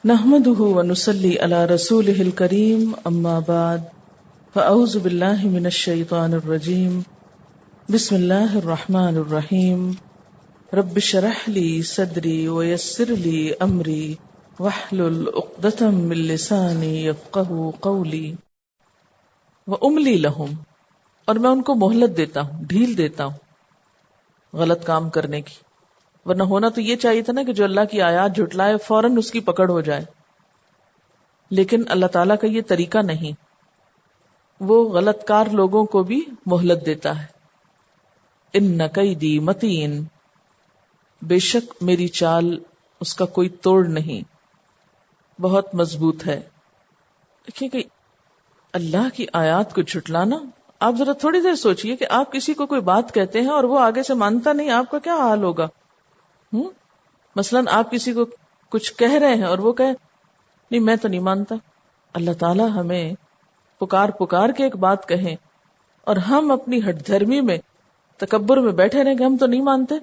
نحمده ونصلي على رسوله الكريم اما بعد فاعوذ بالله من الشيطان الرجيم بسم الله الرحمن الرحيم رب اشرح لي صدري ويسر لي امري واحلل عقدة من لساني يفقهوا قولي واملي لهم، اور میں ان کو مہلت دیتا ہوں، ڈھیل دیتا ہوں غلط کام کرنے کی. ورنہ ہونا تو یہ چاہیے تھا نا کہ جو اللہ کی آیات جھٹلائے فوراً اس کی پکڑ ہو جائے، لیکن اللہ تعالیٰ کا یہ طریقہ نہیں. وہ غلط کار لوگوں کو بھی مہلت دیتا ہے. ان کیدی متین، بے شک میری چال اس کا کوئی توڑ نہیں، بہت مضبوط ہے. دیکھیں کہ اللہ کی آیات کو جھٹلانا، آپ ذرا تھوڑی دیر سوچئے کہ آپ کسی کو کوئی بات کہتے ہیں اور وہ آگے سے مانتا نہیں، آپ کا کیا حال ہوگا؟ مثلاً آپ کسی کو کچھ کہہ رہے ہیں اور وہ کہے نہیں میں تو نہیں مانتا. اللہ تعالیٰ ہمیں پکار کے ایک بات کہیں اور ہم اپنی ہٹ دھرمی میں تکبر میں بیٹھے رہیں کہ ہم تو نہیں مانتے.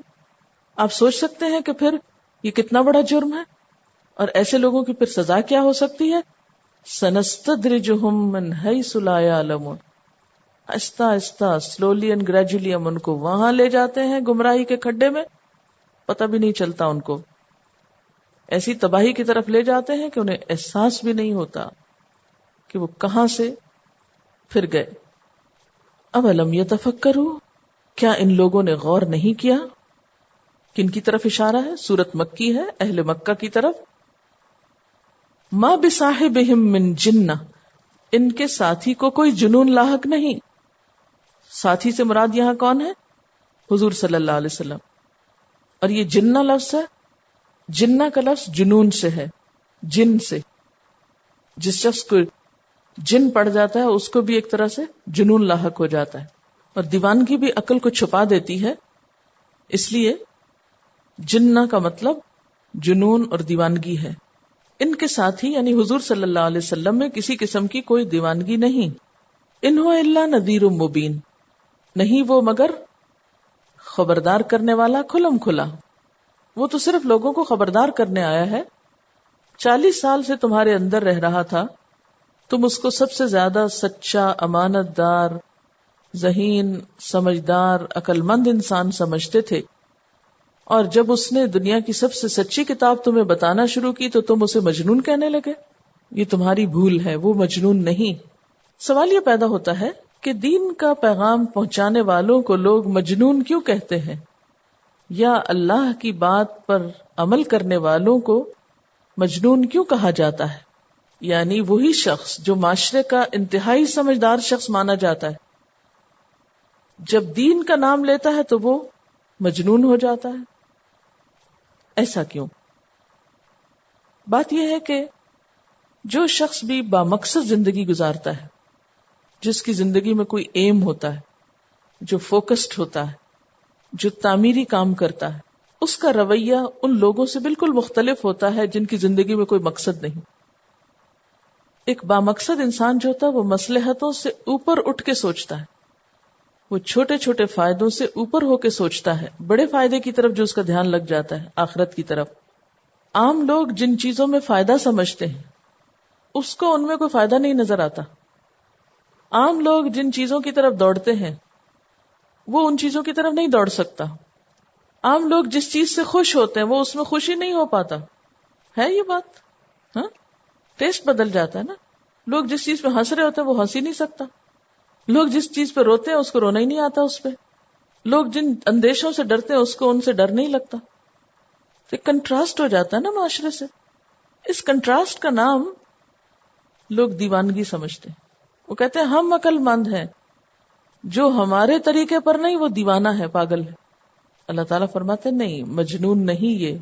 آپ سوچ سکتے ہیں کہ پھر یہ کتنا بڑا جرم ہے، اور ایسے لوگوں کی پھر سزا کیا ہو سکتی ہے؟ سنستدرجہم من حیث لا یعلمون، آہستہ آہستہ سلولی اینڈ گریجولی ہم ان کو وہاں لے جاتے ہیں گمراہی کے کھڈے میں، پتہ بھی نہیں چلتا، ان کو ایسی تباہی کی طرف لے جاتے ہیں کہ انہیں احساس بھی نہیں ہوتا کہ وہ کہاں سے پھر گئے. اولم یتفکروا، کیا ان لوگوں نے غور نہیں کیا؟ کن کی طرف اشارہ ہے؟ سورت مکی ہے، اہل مکہ کی طرف. ما بصاحبہم من جنہ، ان کے ساتھی کو کوئی جنون لاحق نہیں. ساتھی سے مراد یہاں کون ہے؟ حضور صلی اللہ علیہ وسلم. اور یہ جنہ لفظ ہے، جنہ کا لفظ جنون سے ہے، جن سے. جس شخص کو جن پڑ جاتا ہے اس کو بھی ایک طرح سے جنون لاحق ہو جاتا ہے. اور دیوانگی بھی عقل کو چھپا دیتی ہے، اس لیے جنہ کا مطلب جنون اور دیوانگی ہے. ان کے ساتھی یعنی حضور صلی اللہ علیہ وسلم میں کسی قسم کی کوئی دیوانگی نہیں. ان هو الا نذیر مبین، نہیں وہ مگر خبردار کرنے والا کھلم کھلا. وہ تو صرف لوگوں کو خبردار کرنے آیا ہے. 40 سال سے تمہارے اندر رہ رہا تھا، تم اس کو سب سے زیادہ سچا، امانت دار، ذہین، سمجھدار، عقل مند انسان سمجھتے تھے، اور جب اس نے دنیا کی سب سے سچی کتاب تمہیں بتانا شروع کی تو تم اسے مجنون کہنے لگے. یہ تمہاری بھول ہے، وہ مجنون نہیں. سوال یہ پیدا ہوتا ہے کہ دین کا پیغام پہنچانے والوں کو لوگ مجنون کیوں کہتے ہیں، یا اللہ کی بات پر عمل کرنے والوں کو مجنون کیوں کہا جاتا ہے؟ یعنی وہی شخص جو معاشرے کا انتہائی سمجھدار شخص مانا جاتا ہے، جب دین کا نام لیتا ہے تو وہ مجنون ہو جاتا ہے. ایسا کیوں؟ بات یہ ہے کہ جو شخص بھی بامقصد زندگی گزارتا ہے، جس کی زندگی میں کوئی ایم ہوتا ہے، جو فوکسڈ ہوتا ہے، جو تعمیری کام کرتا ہے، اس کا رویہ ان لوگوں سے بالکل مختلف ہوتا ہے جن کی زندگی میں کوئی مقصد نہیں. ایک بامقصد انسان جو ہوتا ہے وہ مصلحتوں سے اوپر اٹھ کے سوچتا ہے، وہ چھوٹے چھوٹے فائدوں سے اوپر ہو کے سوچتا ہے، بڑے فائدے کی طرف جو اس کا دھیان لگ جاتا ہے، آخرت کی طرف. عام لوگ جن چیزوں میں فائدہ سمجھتے ہیں اس کو ان میں کوئی فائدہ نہیں نظر آتا. عام لوگ جن چیزوں کی طرف دوڑتے ہیں وہ ان چیزوں کی طرف نہیں دوڑ سکتا. عام لوگ جس چیز سے خوش ہوتے ہیں وہ اس میں خوشی نہیں ہو پاتا. ہے یہ بات؟ ہاں، ٹیسٹ بدل جاتا ہے نا. لوگ جس چیز پہ ہنس رہے ہوتے ہیں وہ ہنس ہی نہیں سکتا. لوگ جس چیز پہ روتے ہیں اس کو رونا ہی نہیں آتا اس پہ. لوگ جن اندیشوں سے ڈرتے ہیں اس کو ان سے ڈر نہیں لگتا. تو کنٹراسٹ ہو جاتا ہے نا معاشرے سے. اس کنٹراسٹ کا نام لوگ دیوانگی سمجھتے ہیں. وہ کہتے ہیں ہم عقل مند ہیں، جو ہمارے طریقے پر نہیں وہ دیوانہ ہے، پاگل ہے. اللہ تعالیٰ فرماتے نہیں، مجنون نہیں یہ.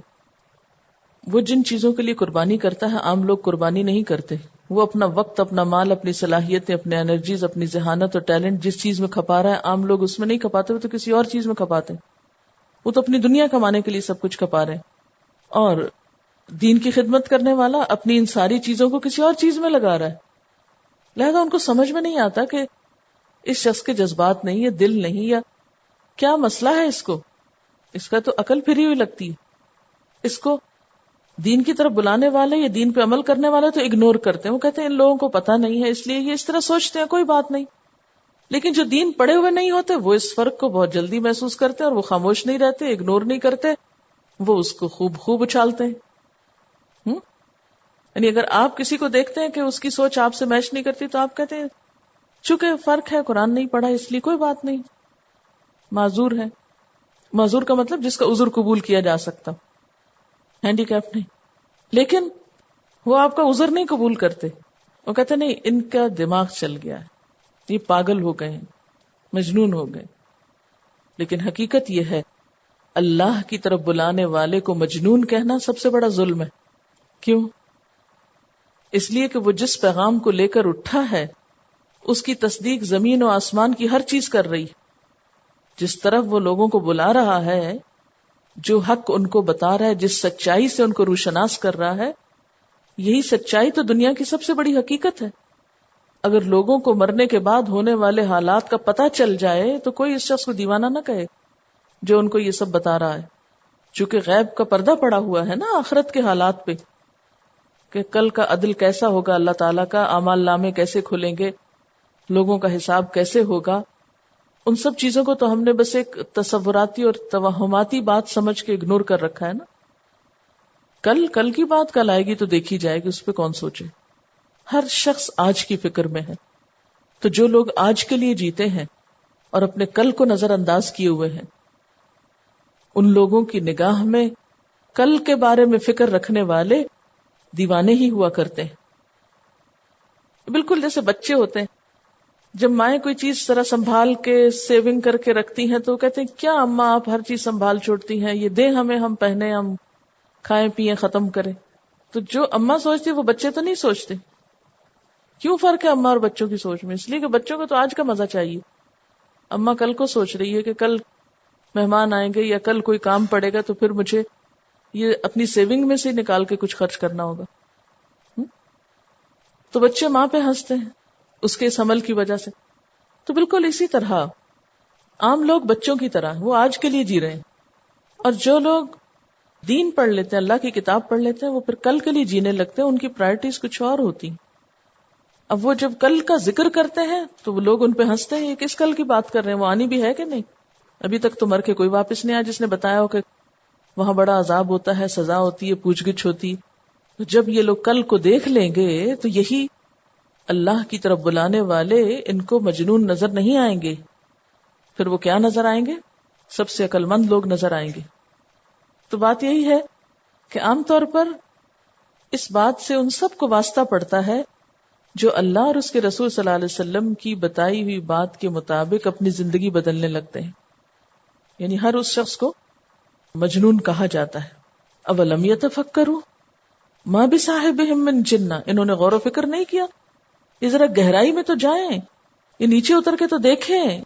وہ جن چیزوں کے لیے قربانی کرتا ہے عام لوگ قربانی نہیں کرتے. وہ اپنا وقت، اپنا مال، اپنی صلاحیتیں، اپنے انرجیز، اپنی ذہانت اور ٹیلنٹ جس چیز میں کھپا رہا ہے عام لوگ اس میں نہیں کھپاتے، وہ تو کسی اور چیز میں کھپاتے ہیں. وہ تو اپنی دنیا کمانے کے لیے سب کچھ کھپا رہے ہیں. اور دین کی خدمت کرنے والا اپنی ان ساری چیزوں کو کسی اور چیز میں لگا رہا ہے. لہذا ان کو سمجھ میں نہیں آتا کہ اس شخص کے جذبات نہیں، یا دل نہیں، یا کیا مسئلہ ہے. اس کا تو عقل پھری ہوئی لگتی ہے. اس کو دین کی طرف بلانے والے یا دین پہ عمل کرنے والے تو اگنور کرتے ہیں، وہ کہتے ہیں ان لوگوں کو پتہ نہیں ہے اس لیے یہ اس طرح سوچتے ہیں، کوئی بات نہیں. لیکن جو دین پڑھے ہوئے نہیں ہوتے وہ اس فرق کو بہت جلدی محسوس کرتے ہیں، اور وہ خاموش نہیں رہتے، اگنور نہیں کرتے، وہ اس کو خوب اچھالتے ہیں. یعنی اگر آپ کسی کو دیکھتے ہیں کہ اس کی سوچ آپ سے میچ نہیں کرتی تو آپ کہتے ہیں چونکہ فرق ہے، قرآن نہیں پڑھا اس لیے کوئی بات نہیں، معذور ہے. معذور کا مطلب جس کا عذر قبول کیا جا سکتا، ہینڈی کیپ نہیں. لیکن وہ آپ کا عذر نہیں قبول کرتے، وہ کہتے نہیں ان کا دماغ چل گیا ہے، یہ پاگل ہو گئے ہیں، مجنون ہو گئے. لیکن حقیقت یہ ہے اللہ کی طرف بلانے والے کو مجنون کہنا سب سے بڑا ظلم ہے. کیوں؟ اس لیے کہ وہ جس پیغام کو لے کر اٹھا ہے اس کی تصدیق زمین و آسمان کی ہر چیز کر رہی. جس طرف وہ لوگوں کو بلا رہا ہے، جو حق ان کو بتا رہا ہے، جس سچائی سے ان کو روشناس کر رہا ہے، یہی سچائی تو دنیا کی سب سے بڑی حقیقت ہے. اگر لوگوں کو مرنے کے بعد ہونے والے حالات کا پتہ چل جائے تو کوئی اس شخص کو دیوانہ نہ کہے جو ان کو یہ سب بتا رہا ہے. چونکہ غیب کا پردہ پڑا ہوا ہے نا آخرت کے حالات پہ، کہ کل کا عدل کیسا ہوگا، اللہ تعالیٰ کا اعمال نامے کیسے کھلیں گے، لوگوں کا حساب کیسے ہوگا. ان سب چیزوں کو تو ہم نے بس ایک تصوراتی اور توہماتی بات سمجھ کے اگنور کر رکھا ہے نا. کل کی بات کل آئے گی تو دیکھی جائے گی، اس پہ کون سوچے. ہر شخص آج کی فکر میں ہے. تو جو لوگ آج کے لیے جیتے ہیں اور اپنے کل کو نظر انداز کیے ہوئے ہیں، ان لوگوں کی نگاہ میں کل کے بارے میں فکر رکھنے والے دیوانے ہی ہوا کرتے ہیں. بالکل جیسے بچے ہوتے ہیں، جب مائیں کوئی چیز ذرا سنبھال کے سیونگ کر کے رکھتی ہیں تو کہتے ہیں کیا اماں آپ ہر چیز سنبھال چھوڑتی ہیں، یہ دیں ہمیں، ہم پہنے، ہم کھائیں پیئیں ختم کریں. تو جو اماں سوچتی وہ بچے تو نہیں سوچتے. کیوں فرق ہے اماں اور بچوں کی سوچ میں؟ اس لیے کہ بچوں کو تو آج کا مزہ چاہیے. اماں کل کو سوچ رہی ہے کہ کل مہمان آئیں گے یا کل کوئی کام پڑے گا تو پھر مجھے یہ اپنی سیونگ میں سے نکال کے کچھ خرچ کرنا ہوگا. تو بچے ماں پہ ہنستے ہیں اس کے اس عمل کی وجہ سے. تو بالکل اسی طرح عام لوگ بچوں کی طرح وہ آج کے لیے جی رہے ہیں، اور جو لوگ دین پڑھ لیتے ہیں، اللہ کی کتاب پڑھ لیتے ہیں، وہ پھر کل کے لیے جینے لگتے ہیں. ان کی پرائرٹیز کچھ اور ہوتی. اب وہ جب کل کا ذکر کرتے ہیں تو وہ لوگ ان پہ ہنستے ہیں، یہ کس کل کی بات کر رہے ہیں، وہ آنی بھی ہے کہ نہیں؟ ابھی تک تو مر کے کوئی واپس نہیں آیا جس نے بتایا ہو کہ وہاں بڑا عذاب ہوتا ہے، سزا ہوتی ہے، پوچھ گچھ ہوتی. تو جب یہ لوگ کل کو دیکھ لیں گے تو یہی اللہ کی طرف بلانے والے ان کو مجنون نظر نہیں آئیں گے. پھر وہ کیا نظر آئیں گے؟ سب سے عقل مند لوگ نظر آئیں گے. تو بات یہی ہے کہ عام طور پر اس بات سے ان سب کو واسطہ پڑتا ہے جو اللہ اور اس کے رسول صلی اللہ علیہ وسلم کی بتائی ہوئی بات کے مطابق اپنی زندگی بدلنے لگتے ہیں. یعنی ہر اس شخص کو مجنون کہا جاتا ہے. اولم یتفکروا ما بصاحبہم من جنہ، انہوں نے غور و فکر نہیں کیا؟ یہ ذرا گہرائی میں تو جائیں، یہ نیچے اتر کے تو دیکھیں.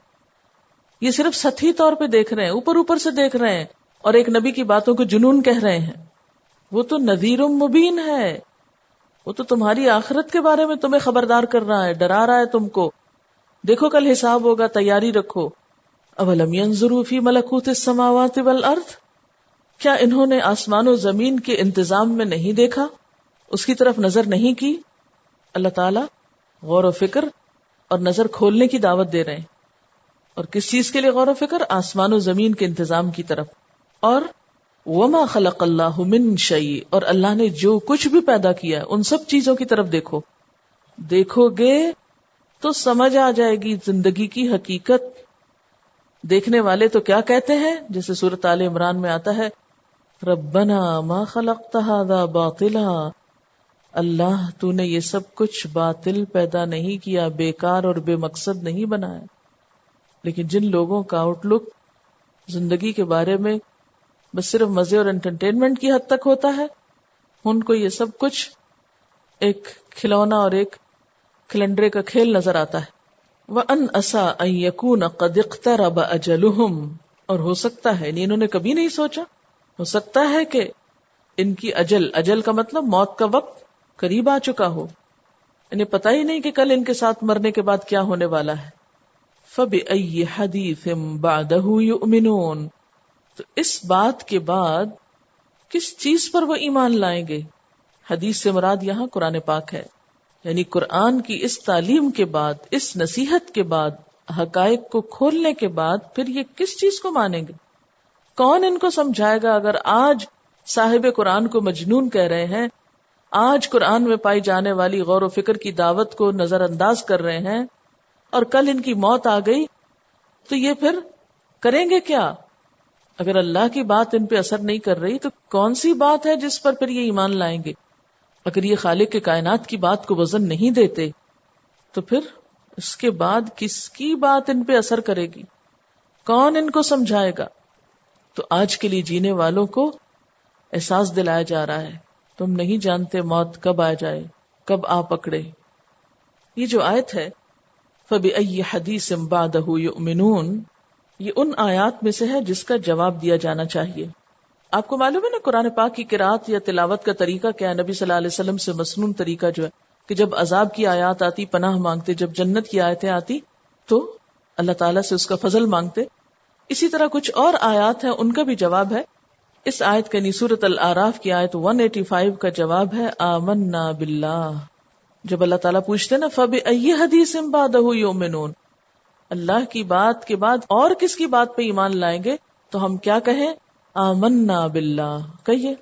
یہ صرف سطحی طور پہ دیکھ رہے ہیں، اوپر سے دیکھ رہے ہیں اور ایک نبی کی باتوں کو جنون کہہ رہے ہیں. وہ تو نذیر مبین ہے، وہ تو تمہاری آخرت کے بارے میں تمہیں خبردار کر رہا ہے، ڈرا رہا ہے تم کو. دیکھو کل حساب ہوگا، تیاری رکھو. اولم ينظروا فی ملکوت السماوات والارض، کیا انہوں نے آسمان و زمین کے انتظام میں نہیں دیکھا، اس کی طرف نظر نہیں کی؟ اللہ تعالیٰ غور و فکر اور نظر کھولنے کی دعوت دے رہے ہیں. اور کس چیز کے لیے غور و فکر؟ آسمان و زمین کے انتظام کی طرف. اور وما خلق اللہ من شیء، اور اللہ نے جو کچھ بھی پیدا کیا ان سب چیزوں کی طرف دیکھو. دیکھو گے تو سمجھ آ جائے گی زندگی کی حقیقت. دیکھنے والے تو کیا کہتے ہیں، جیسے سورۃ آل عمران میں آتا ہے ربنا ما خلقت ھذا باطلا، اللہ تو نے یہ سب کچھ باطل پیدا نہیں کیا، بیکار اور بے مقصد نہیں بنایا. لیکن جن لوگوں کا آؤٹ لک زندگی کے بارے میں بس صرف مزے اور انٹرٹینمنٹ کی حد تک ہوتا ہے، ان کو یہ سب کچھ ایک کھلونا اور ایک کھلنڈرے کا کھیل نظر آتا ہے. وَأَنْ أَسَىٰ أَنْ يَكُونَ قَدْ اقْتَرَبَ أَجَلُهُمْ، اور ہو سکتا ہے، انہوں نے کبھی نہیں سوچا، ہو سکتا ہے کہ ان کی اجل کا مطلب موت کا وقت قریب آ چکا ہو، انہیں پتہ ہی نہیں کہ کل ان کے ساتھ مرنے کے بعد کیا ہونے والا ہے. فَبِأَيِّ حَدِيثٍ بَعْدَهُ يُؤْمِنُونَ، تو اس بات کے بعد کس چیز پر وہ ایمان لائیں گے؟ حدیث سے مراد یہاں قرآن پاک ہے، یعنی قرآن کی اس تعلیم کے بعد، اس نصیحت کے بعد، حقائق کو کھولنے کے بعد پھر یہ کس چیز کو مانیں گے؟ کون ان کو سمجھائے گا؟ اگر آج صاحب قرآن کو مجنون کہہ رہے ہیں، آج قرآن میں پائی جانے والی غور و فکر کی دعوت کو نظر انداز کر رہے ہیں، اور کل ان کی موت آ گئی تو یہ پھر کریں گے کیا؟ اگر اللہ کی بات ان پہ اثر نہیں کر رہی تو کون سی بات ہے جس پر پھر یہ ایمان لائیں گے؟ اگر یہ خالق کے کائنات کی بات کو وزن نہیں دیتے تو پھر اس کے بعد کس کی بات ان پہ اثر کرے گی؟ کون ان کو سمجھائے گا؟ تو آج کے لیے جینے والوں کو احساس دلایا جا رہا ہے، تم نہیں جانتے موت کب آ جائے، کب آ پکڑے۔ یہ جو آیت ہے فَبِأَيِّ حَدِيثٍ بَعْدَهُ يُؤْمِنُونَ، یہ ان آیات میں سے ہے جس کا جواب دیا جانا چاہیے۔ آپ کو معلوم ہے نا قرآن پاک کی قرات یا تلاوت کا طریقہ کیا ہے؟ نبی صلی اللہ علیہ وسلم سے مسنون طریقہ جو ہے کہ جب عذاب کی آیات آتی پناہ مانگتے، جب جنت کی آیتیں آتی تو اللہ تعالیٰ سے اس کا فضل مانگتے۔ اسی طرح کچھ اور آیات ہیں، ان کا بھی جواب ہے۔ اس آیت کا سورۃ الاعراف کی آیت 185 کا جواب ہے آمنا باللہ۔ جب اللہ تعالیٰ پوچھتے نا فَبِأَيِّ حَدِيثٍ بَعْدَهُ يُؤْمِنُونَ، اللہ کی بات کے بعد اور کس کی بات پہ ایمان لائیں گے، تو ہم کیا کہیں؟ آمنا باللہ کہیے،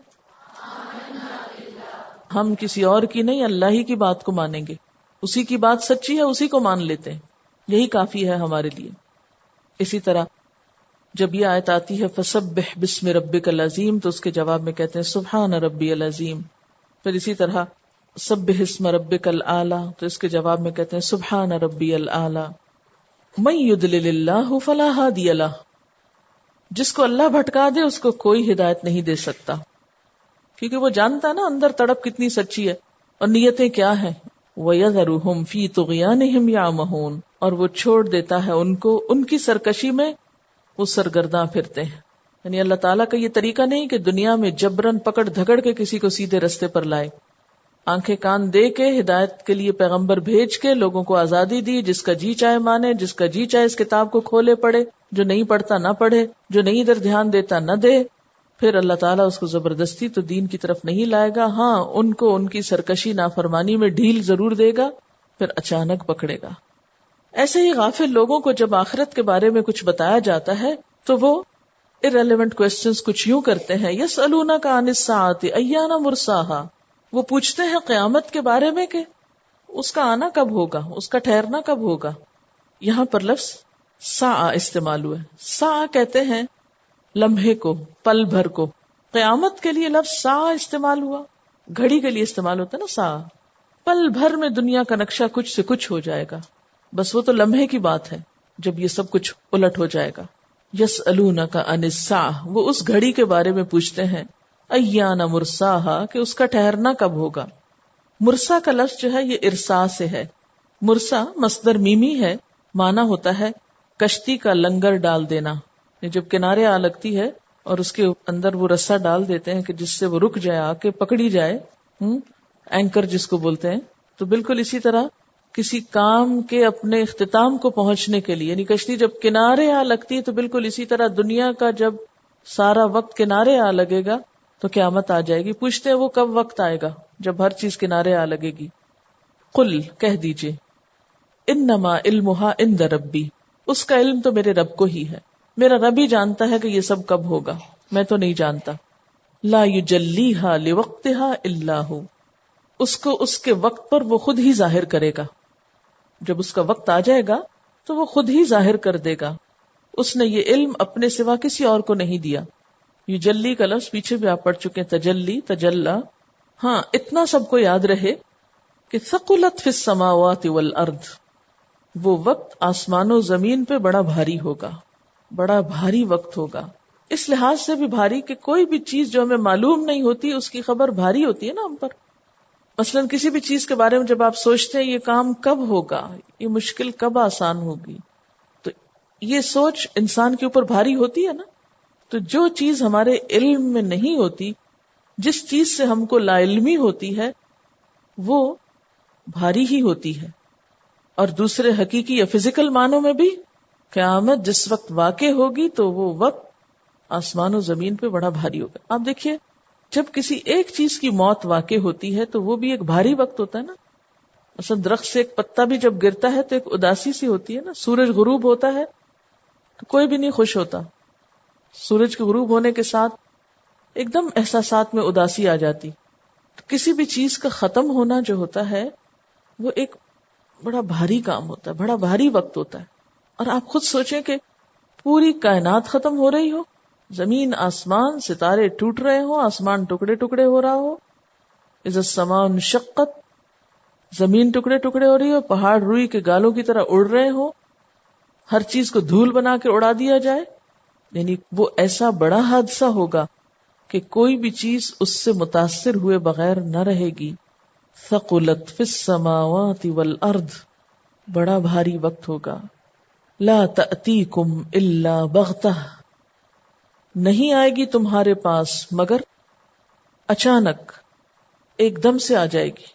ہم کسی اور کی نہیں اللہ ہی کی بات کو مانیں گے، اسی کی بات سچی ہے، اسی کو مان لیتے ہیں، یہی کافی ہے ہمارے لیے۔ اسی طرح جب یہ آیت آتی ہے فسبح بسم ربک العظیم تو اس کے جواب میں کہتے ہیں سبحان ربی العظیم۔ پھر اسی طرح سبح اسم ربک الاعلی تو اس کے جواب میں کہتے ہیں سبحان ربی الاعلی۔ من یضلل اللہ فلا ہادی لہ، جس کو اللہ بھٹکا دے اس کو کوئی ہدایت نہیں دے سکتا، کیونکہ وہ جانتا نا اندر تڑپ کتنی سچی ہے اور نیتیں کیا ہیں۔ وَيَذَرُهُمْ فِي طُغْيَانِهِمْ يَعْمَهُونَ، اور وہ چھوڑ دیتا ہے ان کو ان کی سرکشی میں وہ سرگرداں پھرتے ہیں۔ یعنی اللہ تعالیٰ کا یہ طریقہ نہیں کہ دنیا میں جبرن پکڑ دھگڑ کے کسی کو سیدھے رستے پر لائے، آنکھیں کان دے کے ہدایت کے لیے پیغمبر بھیج کے لوگوں کو آزادی دی، جس کا جی چاہے مانے، جس کا جی چاہے اس کتاب کو کھولے پڑھے، جو نہیں پڑھتا نہ پڑھے، جو نہیں ادھر دھیان دیتا نہ دے۔ پھر اللہ تعالیٰ اس کو زبردستی تو دین کی طرف نہیں لائے گا، ہاں ان کو ان کی سرکشی نافرمانی میں ڈھیل ضرور دے گا، پھر اچانک پکڑے گا۔ ایسے ہی غافل لوگوں کو جب آخرت کے بارے میں کچھ بتایا جاتا ہے تو وہ irrelevant questions کچھ یوں کرتے ہیں، یسألونک عن الساعۃ ایان مرساہا، وہ پوچھتے ہیں قیامت کے بارے میں کہ اس کا آنا کب ہوگا، اس کا ٹھہرنا کب ہوگا۔ یہاں پر لفظ ساعہ استعمال ہوا ہے، ساعہ کہتے ہیں لمحے کو، پل بھر کو۔ قیامت کے لیے لفظ ساعہ استعمال ہوا، گھڑی کے لیے استعمال ہوتا ہے نا ساعہ۔ پل بھر میں دنیا کا نقشہ کچھ سے کچھ ہو جائے گا، بس وہ تو لمحے کی بات ہے جب یہ سب کچھ الٹ ہو جائے گا۔ یسألونک عن الساعہ، وہ اس گھڑی کے بارے میں پوچھتے ہیں، ایان مرساہا، کہ اس کا ٹھہرنا کب ہوگا۔ مرسا کا لفظ جو ہے یہ ارسا سے ہے۔ مرسا مصدر میمی ہے، معنی ہوتا ہے کشتی کا لنگر ڈال دینا، جب کنارے آ لگتی ہے اور اس کے اندر وہ رسا ڈال دیتے ہیں کہ جس سے وہ رک جائے، آ کے پکڑی جائے، اینکر جس کو بولتے ہیں۔ تو بالکل اسی طرح کسی کام کے اپنے اختتام کو پہنچنے کے لیے، یعنی کشتی جب کنارے آ لگتی ہے تو بالکل اسی طرح دنیا کا جب سارا وقت کنارے آ لگے گا تو قیامت آ جائے گی۔ پوچھتے ہیں وہ کب وقت آئے گا جب ہر چیز کنارے آ لگے گی۔ قل، کہہ دیجئے، انما علمھا عند ربی، اس کا علم تو میرے رب کو ہی ہے، میرا رب ہی جانتا ہے کہ یہ سب کب ہوگا، میں تو نہیں جانتا۔ لا یجلیھا لوقتھا الا ھو، اس کو اس کے وقت پر وہ خود ہی ظاہر کرے گا، جب اس کا وقت آ جائے گا تو وہ خود ہی ظاہر کر دے گا۔ اس نے یہ علم اپنے سوا کسی اور کو نہیں دیا۔ یجلی کا لفظ پیچھے بھی آپ پڑھ چکے ہیں، تجلی، تجلا۔ ہاں اتنا سب کو یاد رہے کہ ثقلت فی السماوات والارض، وہ وقت آسمان و زمین پہ بڑا بھاری ہوگا، بڑا بھاری وقت ہوگا۔ اس لحاظ سے بھی بھاری کہ کوئی بھی چیز جو ہمیں معلوم نہیں ہوتی اس کی خبر بھاری ہوتی ہے نا ہم پر۔ مثلا کسی بھی چیز کے بارے میں جب آپ سوچتے ہیں یہ کام کب ہوگا، یہ مشکل کب آسان ہوگی، تو یہ سوچ انسان کے اوپر بھاری ہوتی ہے نا۔ تو جو چیز ہمارے علم میں نہیں ہوتی، جس چیز سے ہم کو لا علمی ہوتی ہے، وہ بھاری ہی ہوتی ہے۔ اور دوسرے حقیقی یا فزیکل معنوں میں بھی قیامت جس وقت واقع ہوگی تو وہ وقت آسمان و زمین پہ بڑا بھاری ہوگا۔ آپ دیکھیے جب کسی ایک چیز کی موت واقع ہوتی ہے تو وہ بھی ایک بھاری وقت ہوتا ہے نا. مثلا درخت سے ایک پتا بھی جب گرتا ہے تو ایک اداسی سی ہوتی ہے نا. سورج غروب ہوتا ہے تو کوئی بھی نہیں خوش ہوتا. سورج کے غروب ہونے کے ساتھ ایک دم احساسات میں اداسی آ جاتی. تو کسی بھی چیز کا ختم ہونا جو ہوتا ہے وہ ایک بڑا بھاری کام ہوتا ہے, بڑا بھاری وقت ہوتا ہے. اور آپ خود سوچیں کہ پوری کائنات ختم ہو رہی ہو, زمین آسمان ستارے ٹوٹ رہے ہو, آسمان ٹکڑے ٹکڑے ہو رہا ہو, اذا السماء انشقت, زمین ٹکڑے ٹکڑے ہو رہی ہو, پہاڑ روئی کے گالوں کی طرح اڑ رہے ہو, ہر چیز کو دھول بنا کے اڑا دیا جائے. یعنی وہ ایسا بڑا حادثہ ہوگا کہ کوئی بھی چیز اس سے متاثر ہوئے بغیر نہ رہے گی. ثقلت فی السماوات والارض, بڑا بھاری وقت ہوگا. لا تأتیکم الا بغتہ, نہیں آئے گی تمہارے پاس مگر اچانک, ایک دم سے آ جائے گی.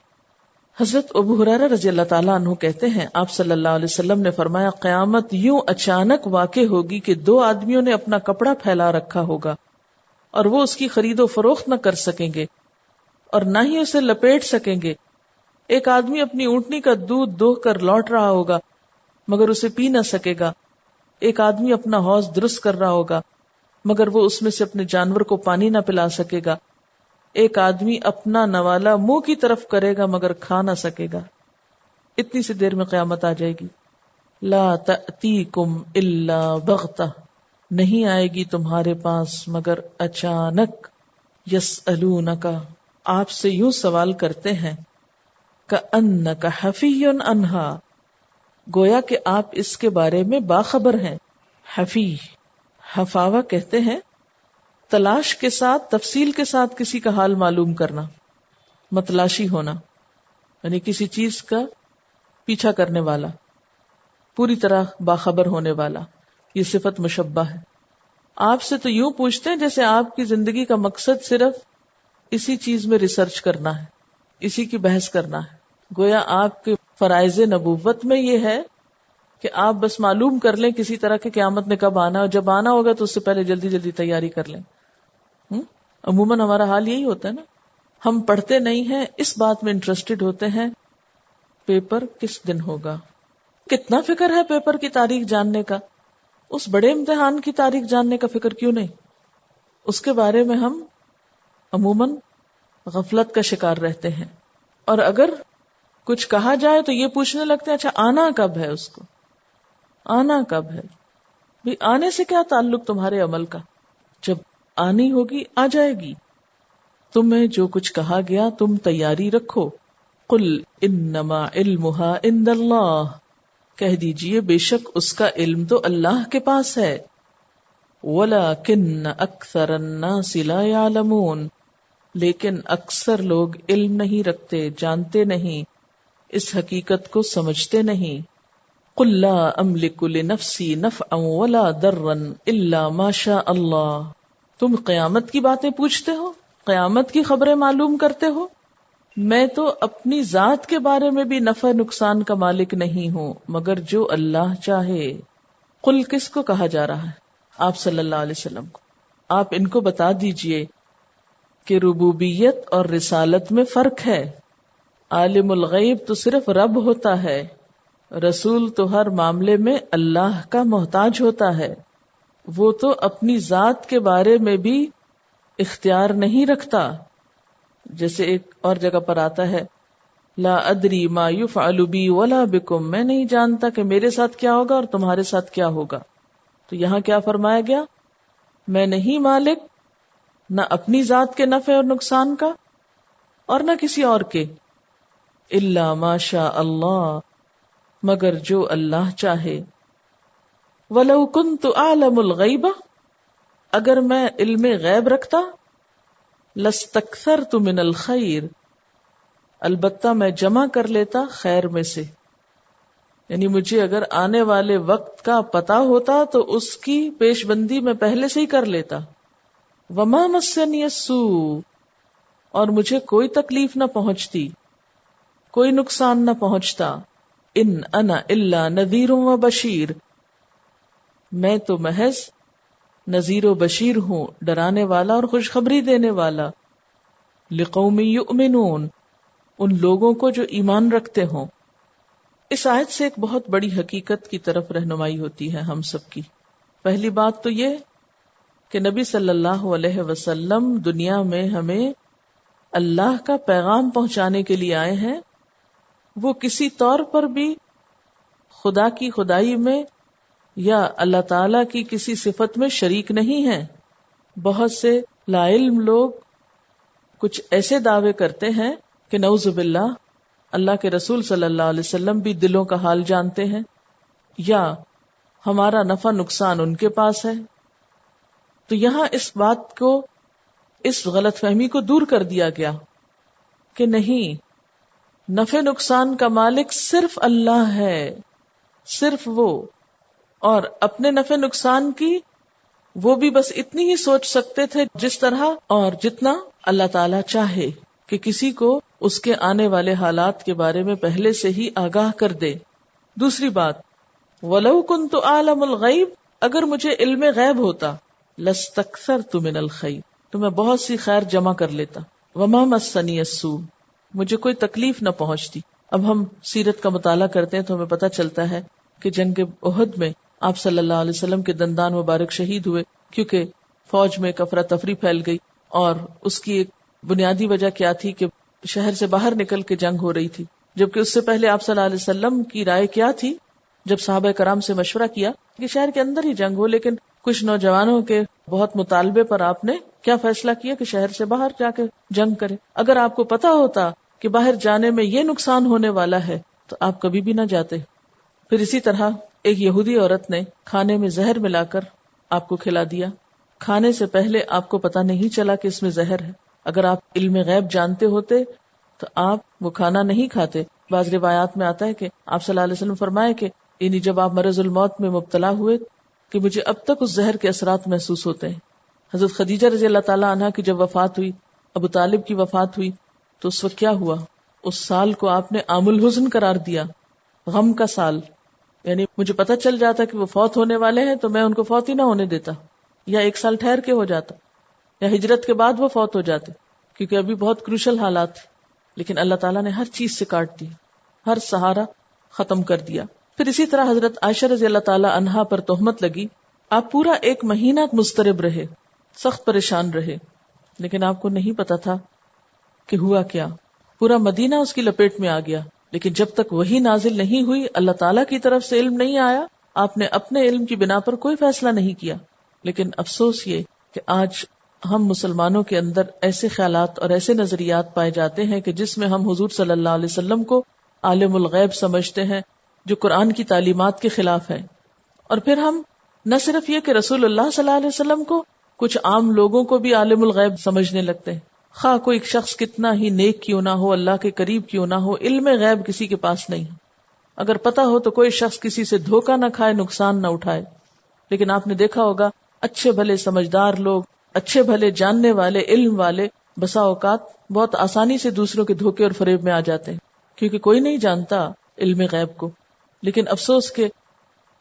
حضرت ابو ہریرہ رضی اللہ تعالیٰ عنہ کہتے ہیں آپ صلی اللہ علیہ وسلم نے فرمایا قیامت یوں اچانک واقع ہوگی کہ دو آدمیوں نے اپنا کپڑا پھیلا رکھا ہوگا اور وہ اس کی خرید و فروخت نہ کر سکیں گے اور نہ ہی اسے لپیٹ سکیں گے. ایک آدمی اپنی اونٹنی کا دودھ دوہ کر لوٹ رہا ہوگا مگر اسے پی نہ سکے گا. ایک آدمی اپنا حوض درست کر رہا ہوگا مگر وہ اس میں سے اپنے جانور کو پانی نہ پلا سکے گا. ایک آدمی اپنا نوالا منہ کی طرف کرے گا مگر کھا نہ سکے گا. اتنی سی دیر میں قیامت آ جائے گی. لا تأتیکم الا بغتہ, نہیں آئے گی تمہارے پاس مگر اچانک. یسألونک, آپ سے یوں سوال کرتے ہیں, کأنک حفی عنہا, گویا کہ آپ اس کے بارے میں باخبر ہیں. حفی, حفاوہ کہتے ہیں تلاش کے ساتھ, تفصیل کے ساتھ کسی کا حال معلوم کرنا, متلاشی ہونا, یعنی کسی چیز کا پیچھا کرنے والا, پوری طرح باخبر ہونے والا. یہ صفت مشبہ ہے. آپ سے تو یوں پوچھتے ہیں جیسے آپ کی زندگی کا مقصد صرف اسی چیز میں ریسرچ کرنا ہے, اسی کی بحث کرنا ہے. گویا آپ کے فرائض نبوت میں یہ ہے کہ آپ بس معلوم کر لیں کسی طرح کہ قیامت نے کب آنا, اور جب آنا ہوگا تو اس سے پہلے جلدی جلدی تیاری کر لیں. عموماً ہمارا حال یہی ہوتا ہے نا, ہم پڑھتے نہیں ہیں, اس بات میں انٹرسٹڈ ہوتے ہیں پیپر کس دن ہوگا. کتنا فکر ہے پیپر کی تاریخ جاننے کا, اس بڑے امتحان کی تاریخ جاننے کا فکر کیوں نہیں. اس کے بارے میں ہم عموماً غفلت کا شکار رہتے ہیں, اور اگر کچھ کہا جائے تو یہ پوچھنے لگتے ہیں اچھا آنا کب ہے, اس کو آنا کب ہے. بھی آنے سے کیا تعلق تمہارے عمل کا, جب آنی ہوگی آ جائے گی. تمہیں جو کچھ کہا گیا تم تیاری رکھو. قل انما علمها عند اللہ, کہہ دیجئے بے شک اس کا علم تو اللہ کے پاس ہے. وَلَكِنَّ أَكْثَرَ النَّاسِ لَا يَعْلَمُونَ, لیکن اکثر لوگ علم نہیں رکھتے, جانتے نہیں, اس حقیقت کو سمجھتے نہیں. قُلْ لَا أَمْلِكُ لِنَفْسِي نَفْعًا وَلَا ضَرًّا إِلَّا مَا شَاءَ اللَّهُ. تم قیامت کی باتیں پوچھتے ہو, قیامت کی خبریں معلوم کرتے ہو, میں تو اپنی ذات کے بارے میں بھی نفع نقصان کا مالک نہیں ہوں مگر جو اللہ چاہے. قل کس کو کہا جا رہا ہے؟ آپ صلی اللہ علیہ وسلم کو. آپ ان کو بتا دیجئے کہ ربوبیت اور رسالت میں فرق ہے. عالم الغیب تو صرف رب ہوتا ہے, رسول تو ہر معاملے میں اللہ کا محتاج ہوتا ہے. وہ تو اپنی ذات کے بارے میں بھی اختیار نہیں رکھتا. جیسے ایک اور جگہ پر آتا ہے لا ادری ما یفعل بی ولا بکم, میں نہیں جانتا کہ میرے ساتھ کیا ہوگا اور تمہارے ساتھ کیا ہوگا. تو یہاں کیا فرمایا گیا, میں نہیں مالک نہ اپنی ذات کے نفع اور نقصان کا اور نہ کسی اور کے. الا ما شاء اللہ, مگر جو اللہ چاہے. وَلَوْ كُنْتُ أَعْلَمُ الْغَيْبَ, اگر میں علم غیب رکھتا, لَاسْتَكْثَرْتُ مِنَ الْخَيْرِ, البتہ میں جمع کر لیتا خیر میں سے. یعنی مجھے اگر آنے والے وقت کا پتا ہوتا تو اس کی پیش بندی میں پہلے سے ہی کر لیتا. وَمَا مَسَّنِيَ السُّوءُ, اور مجھے کوئی تکلیف نہ پہنچتی, کوئی نقصان نہ پہنچتا. ان انا الا نذیر و بشیر, میں تو محض نذیر و بشیر ہوں, ڈرانے والا اور خوشخبری دینے والا. لقوم یؤمنون، ان لوگوں کو جو ایمان رکھتے ہوں. اس آیت سے ایک بہت بڑی حقیقت کی طرف رہنمائی ہوتی ہے ہم سب کی. پہلی بات تو یہ کہ نبی صلی اللہ علیہ وسلم دنیا میں ہمیں اللہ کا پیغام پہنچانے کے لیے آئے ہیں. وہ کسی طور پر بھی خدا کی خدائی میں یا اللہ تعالی کی کسی صفت میں شریک نہیں ہیں. بہت سے لا علم لوگ کچھ ایسے دعوے کرتے ہیں کہ نعوذ باللہ اللہ کے رسول صلی اللہ علیہ وسلم بھی دلوں کا حال جانتے ہیں، یا ہمارا نفع نقصان ان کے پاس ہے. تو یہاں اس بات کو، اس غلط فہمی کو دور کر دیا گیا کہ نہیں، نفع نقصان کا مالک صرف اللہ ہے، صرف وہ. اور اپنے نفع نقصان کی وہ بھی بس اتنی ہی سوچ سکتے تھے جس طرح اور جتنا اللہ تعالی چاہے کہ کسی کو اس کے آنے والے حالات کے بارے میں پہلے سے ہی آگاہ کر دے. دوسری بات، وَلَوْ كُنْتُ أَعْلَمُ الْغَيْبَ، اگر مجھے علم غیب ہوتا، لَاسْتَكْثَرْتُ مِنَ الْخَيْرِ، تو میں بہت سی خیر جمع کر لیتا. وَمَا مَسَّنِيَ السُّوءُ، مجھے کوئی تکلیف نہ پہنچتی. اب ہم سیرت کا مطالعہ کرتے ہیں تو ہمیں پتہ چلتا ہے کہ جنگ احد میں آپ صلی اللہ علیہ وسلم کے دندان مبارک شہید ہوئے، کیونکہ فوج میں ایک افراتفری پھیل گئی. اور اس کی ایک بنیادی وجہ کیا تھی کہ شہر سے باہر نکل کے جنگ ہو رہی تھی، جبکہ اس سے پہلے آپ صلی اللہ علیہ وسلم کی رائے کیا تھی جب صحابہ کرام سے مشورہ کیا کہ شہر کے اندر ہی جنگ ہو. لیکن کچھ نوجوانوں کے بہت مطالبے پر آپ نے کیا فیصلہ کیا کہ شہر سے باہر جا کے جنگ کرے. اگر آپ کو پتا ہوتا کہ باہر جانے میں یہ نقصان ہونے والا ہے تو آپ کبھی بھی نہ جاتے. پھر اسی طرح ایک یہودی عورت نے کھانے میں زہر ملا کر آپ کو کھلا دیا. کھانے سے پہلے آپ کو پتا نہیں چلا کہ اس میں زہر ہے. اگر آپ علم غیب جانتے ہوتے تو آپ وہ کھانا نہیں کھاتے. بعض روایات میں آتا ہے کہ آپ صلی اللہ علیہ وسلم فرمائے کہ یعنی جب آپ مرض الموت میں مبتلا ہوئے کہ مجھے اب تک اس زہر کے اثرات محسوس ہوتے ہیں. حضرت خدیجہ رضی اللہ تعالی عنہا کی جب وفات ہوئی، ابو طالب کی وفات ہوئی، تو اس وقت کیا ہوا؟ اس سال کو آپ نے عام الحزن قرار دیا، غم کا سال. یعنی مجھے پتہ چل جاتا کہ وہ فوت ہونے والے ہیں تو میں ان کو فوت ہی نہ ہونے دیتا، یا ایک سال ٹھہر کے ہو جاتا، یا ہجرت کے بعد وہ فوت ہو جاتے، کیونکہ ابھی بہت کروشل حالات تھے. لیکن اللہ تعالیٰ نے ہر چیز سے کاٹ دی، ہر سہارا ختم کر دیا. پھر اسی طرح حضرت عائشہ رضی اللہ تعالی عنہا پر تہمت لگی. آپ پورا 1 مہینہ مضطرب رہے، سخت پریشان رہے، لیکن آپ کو نہیں پتا تھا کہ ہوا کیا. پورا مدینہ اس کی لپیٹ میں آ گیا، لیکن جب تک وحی نازل نہیں ہوئی، اللہ تعالیٰ کی طرف سے علم نہیں آیا، آپ نے اپنے علم کی بنا پر کوئی فیصلہ نہیں کیا. لیکن افسوس یہ کہ آج ہم مسلمانوں کے اندر ایسے خیالات اور ایسے نظریات پائے جاتے ہیں کہ جس میں ہم حضور صلی اللہ علیہ وسلم کو عالم الغیب سمجھتے ہیں، جو قرآن کی تعلیمات کے خلاف ہے. اور پھر ہم نہ صرف یہ کہ رسول اللہ صلی اللہ علیہ وسلم کو، کچھ عام لوگوں کو بھی عالم الغیب سمجھنے لگتے ہیں. خواہ کوئی شخص کتنا ہی نیک کیوں نہ ہو، اللہ کے قریب کیوں نہ ہو، علم غیب کسی کے پاس نہیں. اگر پتا ہو تو کوئی شخص کسی سے دھوکہ نہ کھائے، نقصان نہ اٹھائے. لیکن آپ نے دیکھا ہوگا اچھے بھلے سمجھدار لوگ، اچھے بھلے جاننے والے، علم والے، بسا اوقات بہت آسانی سے دوسروں کے دھوکے اور فریب میں آ جاتے ہیں، کیونکہ کوئی نہیں جانتا علم غیب کو. لیکن افسوس کہ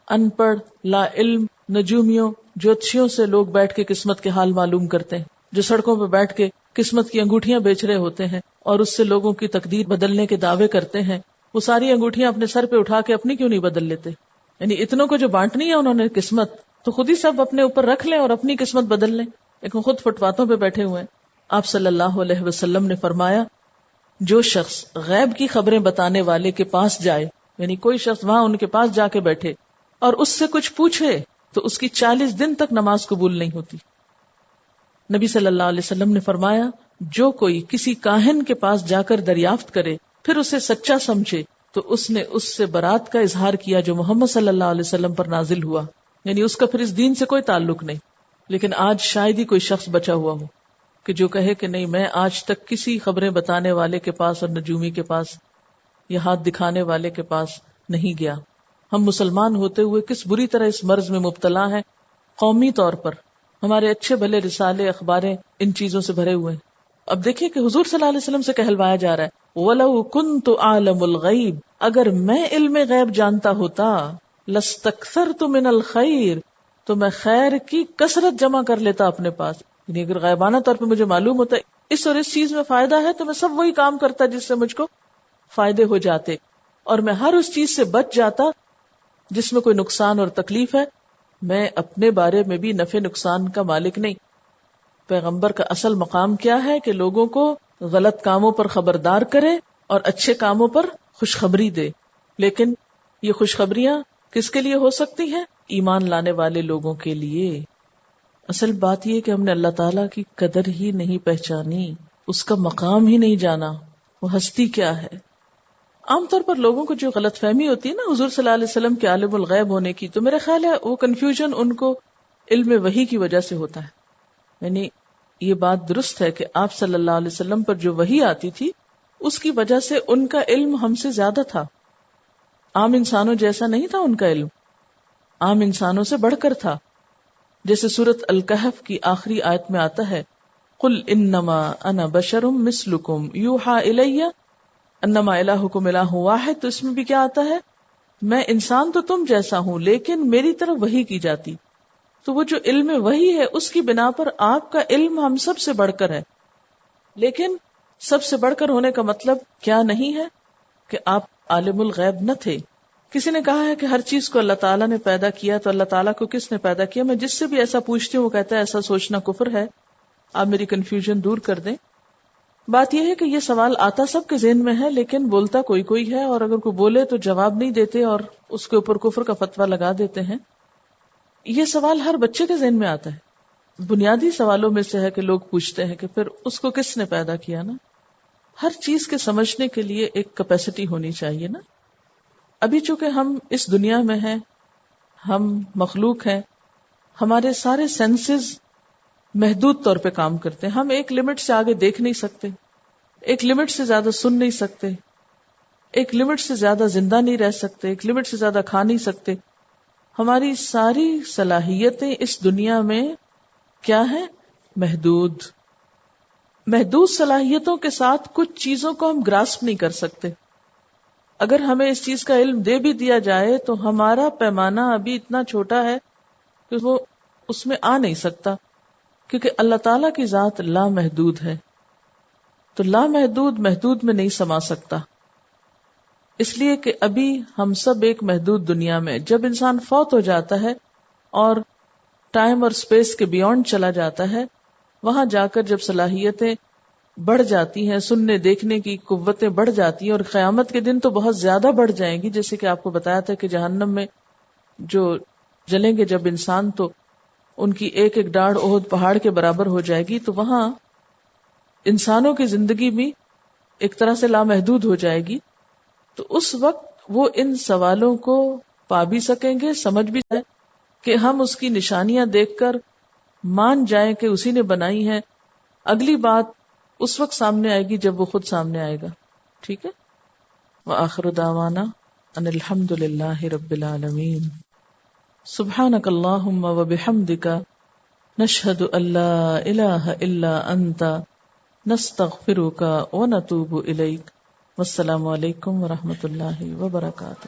ان پڑھ، لا علم، نجومیوں، جوتشیوں سے لوگ بیٹھ کے قسمت کے حال معلوم کرتے ہیں، جو سڑکوں پہ بیٹھ کے قسمت کی انگوٹھیاں بیچ رہے ہوتے ہیں اور اس سے لوگوں کی تقدیر بدلنے کے دعوے کرتے ہیں. وہ ساری انگوٹھیاں اپنے سر پہ اٹھا کے اپنی کیوں نہیں بدل لیتے؟ یعنی اتنوں کو جو بانٹنی ہے انہوں نے قسمت، تو خود ہی سب اپنے اوپر رکھ لیں اور اپنی قسمت بدل لیں. لیکن خود فٹ پاتھوں پہ بیٹھے ہوئے ہیں. آپ صلی اللہ علیہ وسلم نے فرمایا، جو شخص غیب کی خبریں بتانے والے کے پاس جائے، یعنی کوئی شخص وہاں ان کے پاس جا کے بیٹھے اور اس سے کچھ پوچھے تو اس کی 40 دن تک نماز قبول نہیں ہوتی. نبی صلی اللہ علیہ وسلم نے فرمایا، جو کوئی کسی کاہن کے پاس جا کر دریافت کرے پھر اسے سچا سمجھے تو اس نے اس سے برات کا اظہار کیا جو محمد صلی اللہ علیہ وسلم پر نازل ہوا. یعنی اس کا پھر اس دین سے کوئی تعلق نہیں. لیکن آج شاید ہی کوئی شخص بچا ہوا ہو کہ جو کہے کہ نہیں، میں آج تک کسی خبریں بتانے والے کے پاس اور نجومی کے پاس یا ہاتھ دکھانے والے کے پاس نہیں گیا. ہم مسلمان ہوتے ہوئے کس بری طرح اس مرض میں مبتلا ہیں. قومی طور پر ہمارے اچھے بھلے رسالے، اخباریں ان چیزوں سے بھرے ہوئے ہیں. اب دیکھیے کہ حضور صلی اللہ علیہ وسلم سے کہلوایا جا رہا ہے، وَلَوْ كُنْتُ أَعْلَمُ الْغَيْبِ، اگر میں علم غیب جانتا ہوتا، لَاسْتَكْثَرْتُ مِنَ الْخَيْرِ، تو میں خیر کی کثرت جمع کر لیتا اپنے پاس. یعنی اگر غیبانہ طور پہ مجھے معلوم ہوتا اس اور اس چیز میں فائدہ ہے تو میں سب وہی کام کرتا جس سے مجھ کو فائدے ہو جاتے، اور میں ہر اس چیز سے بچ جاتا جس میں کوئی نقصان اور تکلیف ہے. میں اپنے بارے میں بھی نفع نقصان کا مالک نہیں. پیغمبر کا اصل مقام کیا ہے کہ لوگوں کو غلط کاموں پر خبردار کرے اور اچھے کاموں پر خوشخبری دے. لیکن یہ خوشخبریاں کس کے لیے ہو سکتی ہیں؟ ایمان لانے والے لوگوں کے لیے. اصل بات یہ کہ ہم نے اللہ تعالیٰ کی قدر ہی نہیں پہچانی، اس کا مقام ہی نہیں جانا، وہ ہستی کیا ہے. عام طور پر لوگوں کو جو غلط فہمی ہوتی ہے نا حضور صلی اللہ علیہ وسلم کے عالم الغیب ہونے کی، تو میرا خیال ہے وہ کنفیوژن ان کو علم وحی کی وجہ سے ہوتا ہے. یعنی یہ بات درست ہے کہ آپ صلی اللہ علیہ وسلم پر جو وحی آتی تھی اس کی وجہ سے ان کا علم ہم سے زیادہ تھا. عام انسانوں جیسا نہیں تھا ان کا علم، عام انسانوں سے بڑھ کر تھا. جیسے سورۃ الکہف کی آخری آیت میں آتا ہے قل انما انا بشر مثلکم یوحی الی انما الہکم الہ واحد. تو اس میں بھی کیا آتا ہے؟ میں انسان تو تم جیسا ہوں لیکن میری طرف وحی کی جاتی. تو وہ جو علم وحی ہے اس کی بنا پر آپ کا علم ہم سب سے بڑھ کر ہے. لیکن سب سے بڑھ کر ہونے کا مطلب کیا نہیں ہے کہ آپ عالم الغیب نہ تھے. کسی نے کہا ہے کہ ہر چیز کو اللہ تعالیٰ نے پیدا کیا، تو اللہ تعالیٰ کو کس نے پیدا کیا؟ میں جس سے بھی ایسا پوچھتی ہوں وہ کہتا ہے ایسا سوچنا کفر ہے. آپ میری کنفیوژن دور کر دیں. بات یہ ہے کہ یہ سوال آتا سب کے ذہن میں ہے لیکن بولتا کوئی کوئی ہے، اور اگر کوئی بولے تو جواب نہیں دیتے اور اس کے اوپر کفر کا فتویٰ لگا دیتے ہیں. یہ سوال ہر بچے کے ذہن میں آتا ہے، بنیادی سوالوں میں سے ہے کہ لوگ پوچھتے ہیں کہ پھر اس کو کس نے پیدا کیا نا. ہر چیز کے سمجھنے کے لیے ایک کیپیسٹی ہونی چاہیے نا. ابھی چونکہ ہم اس دنیا میں ہیں، ہم مخلوق ہیں، ہمارے سارے سینسز محدود طور پہ کام کرتے ہیں. ہم ایک لمٹ سے آگے دیکھ نہیں سکتے، ایک لمٹ سے زیادہ سن نہیں سکتے، ایک لمٹ سے زیادہ زندہ نہیں رہ سکتے، ایک لمٹ سے زیادہ کھا نہیں سکتے. ہماری ساری صلاحیتیں اس دنیا میں کیا ہیں؟ محدود. محدود صلاحیتوں کے ساتھ کچھ چیزوں کو ہم گراسپ نہیں کر سکتے. اگر ہمیں اس چیز کا علم دے بھی دیا جائے تو ہمارا پیمانہ ابھی اتنا چھوٹا ہے کہ وہ اس میں آ نہیں سکتا، کیونکہ اللہ تعالیٰ کی ذات لامحدود ہے. تو لامحدود محدود میں نہیں سما سکتا. اس لیے کہ ابھی ہم سب ایک محدود دنیا میں، جب انسان فوت ہو جاتا ہے اور ٹائم اور اسپیس کے بیونڈ چلا جاتا ہے، وہاں جا کر جب صلاحیتیں بڑھ جاتی ہیں، سننے دیکھنے کی قوتیں بڑھ جاتی ہیں، اور قیامت کے دن تو بہت زیادہ بڑھ جائیں گی. جیسے کہ آپ کو بتایا تھا کہ جہنم میں جو جلیں گے جب انسان، تو ان کی ایک ایک ڈاڑھ احد پہاڑ کے برابر ہو جائے گی. تو وہاں انسانوں کی زندگی بھی ایک طرح سے لامحدود ہو جائے گی. تو اس وقت وہ ان سوالوں کو پا بھی سکیں گے، سمجھ بھی جائیں کہ ہم اس کی نشانیاں دیکھ کر مان جائیں کہ اسی نے بنائی ہیں. اگلی بات اس وقت سامنے آئے گی جب وہ خود سامنے آئے گا. ٹھیک ہے. وآخر دعوانا ان الحمد للہ رب العالمین. سبحانک اللہم وبحمدک نشہد ان لا الہ الا انت نستغفرک ونتوب الیک. والسلام علیکم ورحمۃ اللہ وبرکاتہ.